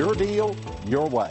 Your deal, your way.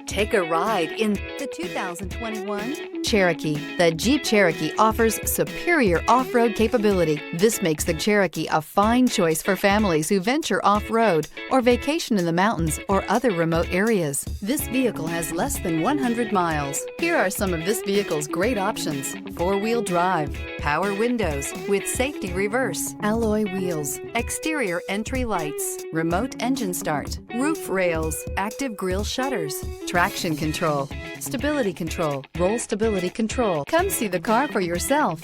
Take a ride in the 2021 Cherokee. The Jeep Cherokee offers superior off-road capability. This makes the Cherokee a fine choice for families who venture off-road or vacation in the mountains or other remote areas. This vehicle has less than 100 miles. Here are some of this vehicle's great options: four-wheel drive, power windows with safety reverse, alloy wheels, exterior entry lights, remote engine start, roof rails, active grille shutters, traction control, stability control, roll stability control. Come see the car for yourself.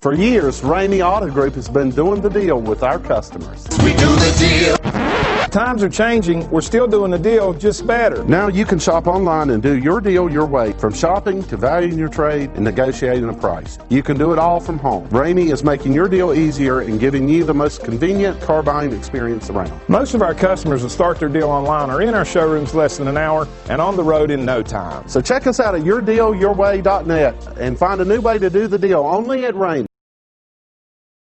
For years, Ramey Auto Group has been doing the deal with our customers. We do the deal. Times are changing. We're still doing the deal, just better. Now you can shop online and do your deal your way, from shopping to valuing your trade and negotiating a price. You can do it all from home. Ramey is making your deal easier and giving you the most convenient car buying experience around. Most of our customers that start their deal online are in our showrooms less than an hour and on the road in no time. So check us out at yourdealyourway.net and find a new way to do the deal only at Ramey.